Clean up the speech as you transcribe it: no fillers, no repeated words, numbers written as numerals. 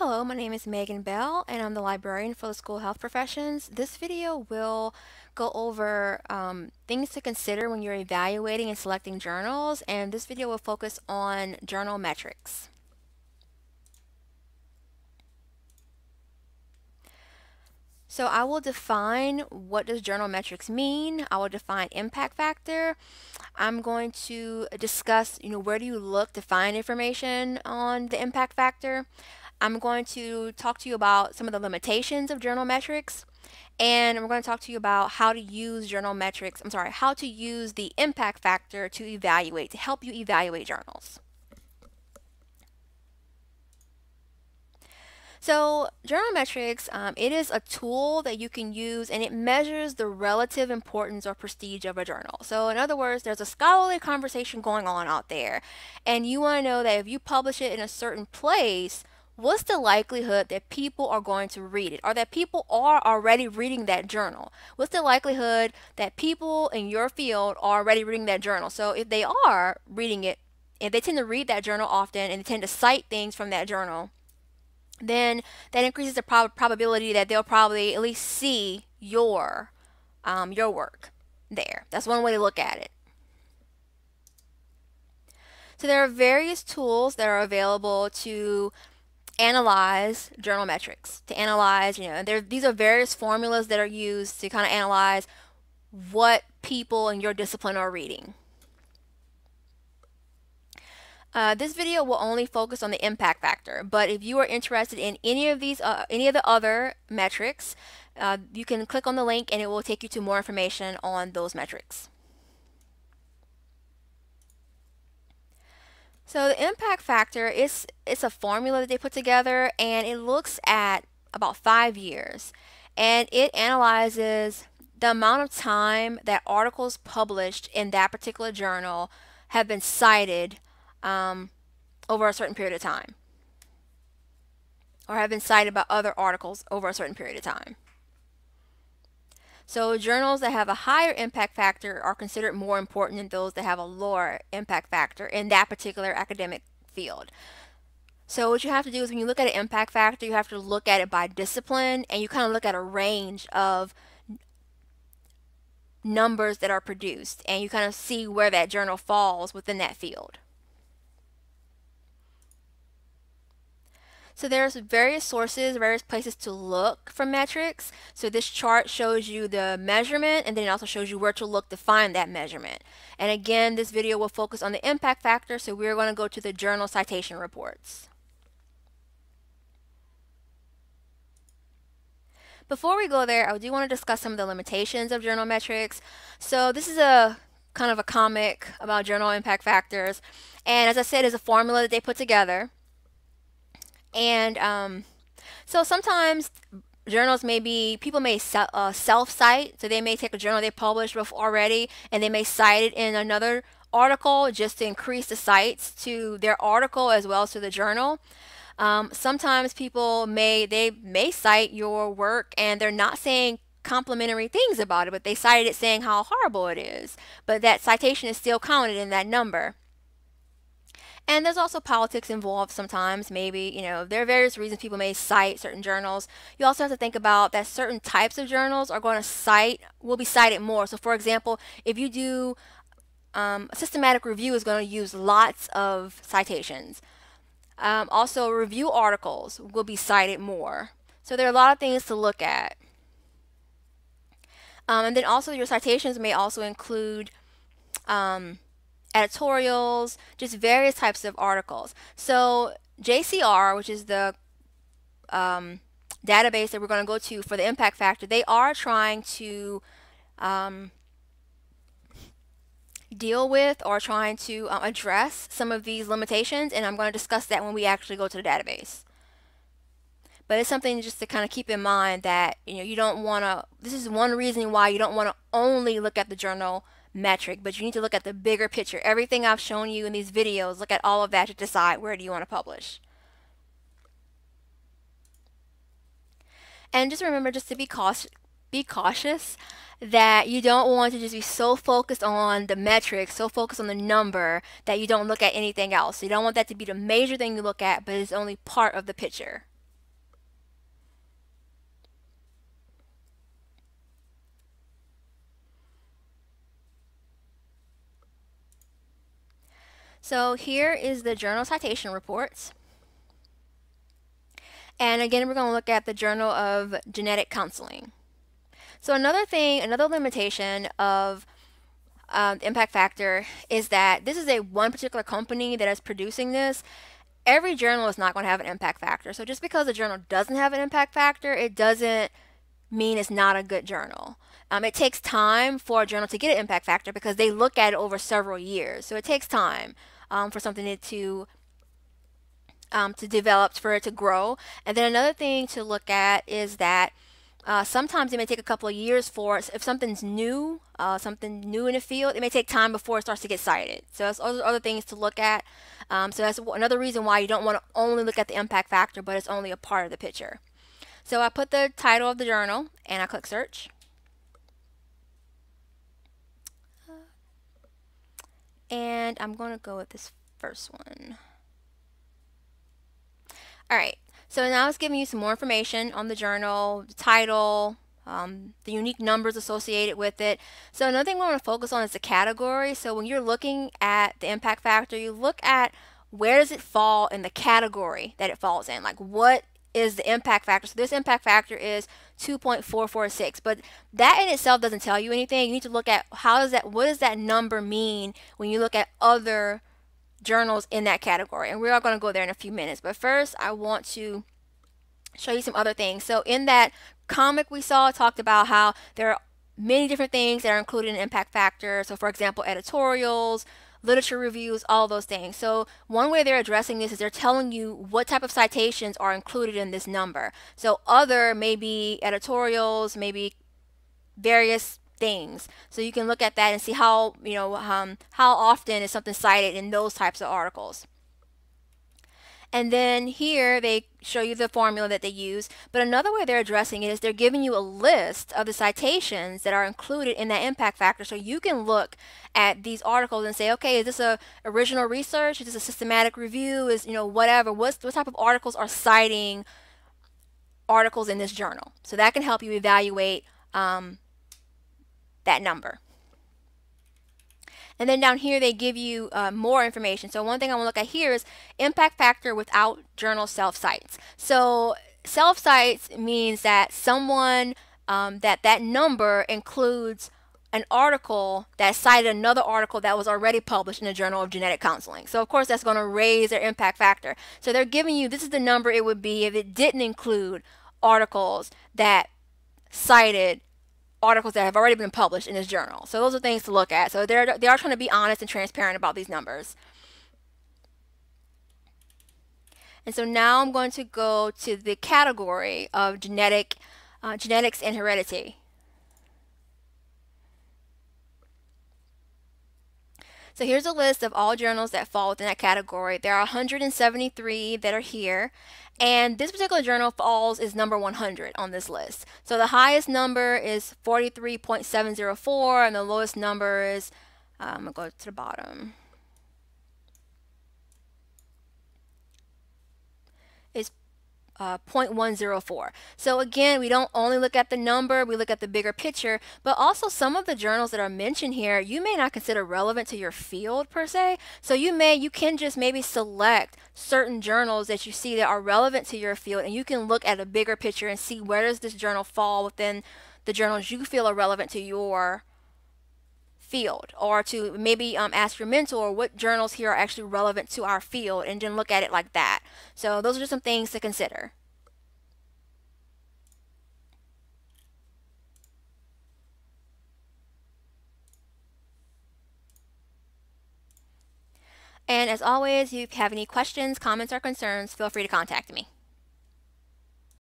Hello, my name is Megan Bell, and I'm the librarian for the School of Health Professions. This video will go over things to consider when you're evaluating and selecting journals, and this video will focus on journal metrics. So I will define what does journal metrics mean. I will define impact factor. I'm going to discuss, where do you look to find information on the impact factor. I'm going to talk to you about some of the limitations of journal metrics, and we're going to talk to you about how to use how to use the impact factor to help you evaluate journals. So journal metrics, it is a tool that you can use, and it measures the relative importance or prestige of a journal. So in other words, there's a scholarly conversation going on out there, and you want to know that if you publish it in a certain place, what's the likelihood that people are going to read it, or that people are already reading that journal? What's the likelihood that people in your field are already reading that journal? So if they are reading it, if they tend to read that journal often and they tend to cite things from that journal, then that increases the probability that they'll probably at least see your work there. That's one way to look at it. So there are various tools that are available to analyze journal metrics. To analyze, these are various formulas that are used to kind of analyze what people in your discipline are reading. This video will only focus on the impact factor, but if you are interested in any of the other metrics, you can click on the link and it will take you to more information on those metrics. So the impact factor it's a formula that they put together, and it looks at about 5 years, and it analyzes the amount of time that articles published in that particular journal have been cited over a certain period of time, or have been cited by other articles over a certain period of time. So journals that have a higher impact factor are considered more important than those that have a lower impact factor in that particular academic field. So what you have to do is, when you look at an impact factor, you have to look at it by discipline, and you kind of look at a range of numbers that are produced, and you kind of see where that journal falls within that field. So there's various sources, various places to look for metrics. So this chart shows you the measurement, and then it also shows you where to look to find that measurement. And again, this video will focus on the impact factor, so we're going to go to the journal citation reports. Before we go there, I do want to discuss some of the limitations of journal metrics. So this is a kind of a comic about journal impact factors, and as I said, it's a formula that they put together. And so sometimes journals people may self-cite, so they may take a journal they published before already, and they may cite it in another article just to increase the cites to their article as well as to the journal. Sometimes people may cite your work and they're not saying complimentary things about it, but they cited it saying how horrible it is, but that citation is still counted in that number. And there's also politics involved sometimes. Maybe, there are various reasons people may cite certain journals. You also have to think about that certain types of journals will be cited more. So for example, if you do a systematic review, is going to use lots of citations. Also, review articles will be cited more. So there are a lot of things to look at. And then also your citations may also include editorials, just various types of articles. So JCR, which is the database that we're going to go to for the impact factor, they are trying to deal with or trying to address some of these limitations, and I'm going to discuss that when we actually go to the database. But it's something just to kind of keep in mind that you don't want to, this is one reason why you don't want to only look at the journal metric, but you need to look at the bigger picture. Everything I've shown you in these videos, look at all of that to decide where do you want to publish. And just remember just to be cautious that you don't want to just be so focused on the metrics, so focused on the number, that you don't look at anything else. You don't want that to be the major thing you look at, but it's only part of the picture. So here is the journal citation reports. And again, we're going to look at the Journal of Genetic Counseling. So another limitation of the impact factor is that this is one particular company that is producing this. Every journal is not going to have an impact factor. So just because a journal doesn't have an impact factor, it doesn't mean it's not a good journal. It takes time for a journal to get an impact factor because they look at it over several years. So it takes time for something to develop, for it to grow. And then another thing to look at is that sometimes it may take a couple of years for, if something's new, something new in the field, it may take time before it starts to get cited. So that's other things to look at. So that's another reason why you don't want to only look at the impact factor, but it's only a part of the picture. So I put the title of the journal and I click search. And I'm going to go with this first one. All right, so now it's giving you some more information on the journal, the title, the unique numbers associated with it. So another thing we want to focus on is the category. So when you're looking at the impact factor, you look at where does it fall in the category that it falls in. Like, what is the impact factor? So this impact factor is 2.446, but that in itself doesn't tell you anything. You need to look at what does that number mean when you look at other journals in that category, and we are going to go there in a few minutes. But first I want to show you some other things. So in that comic we saw, it talked about how there are many different things that are included in impact factor. So for example, editorials, literature reviews, all those things. So one way they're addressing this is they're telling you what type of citations are included in this number. So other maybe editorials, maybe various things. So you can look at that and see how often is something cited in those types of articles. And then here they show you the formula that they use. But another way they're addressing it is they're giving you a list of the citations that are included in that impact factor. So you can look at these articles and say, okay, is this a original research? Is this a systematic review? Is, whatever. What type of articles are citing articles in this journal? So that can help you evaluate that number. And then down here they give you more information. So one thing I want to look at here is impact factor without journal self-cites. So self-cites means that someone, that number includes an article that cited another article that was already published in the Journal of Genetic Counseling. So of course that's going to raise their impact factor. So they're giving you, this is the number it would be if it didn't include articles that cited articles that have already been published in this journal. So those are things to look at. So they are trying to be honest and transparent about these numbers. And so now I'm going to go to the category of genetics and heredity. So here's a list of all journals that fall within that category. There are 173 that are here, and this particular journal is number 100 on this list. So the highest number is 43.704, and the lowest number is, I'm going to go to the bottom, is 0.104. So again, we don't only look at the number, we look at the bigger picture, but also some of the journals that are mentioned here, you may not consider relevant to your field per se. So you can just maybe select certain journals that you see that are relevant to your field, and you can look at a bigger picture and see where does this journal fall within the journals you feel are relevant to your field, or to maybe ask your mentor what journals here are actually relevant to our field, and then look at it like that. So those are just some things to consider. And as always, if you have any questions, comments, or concerns, feel free to contact me.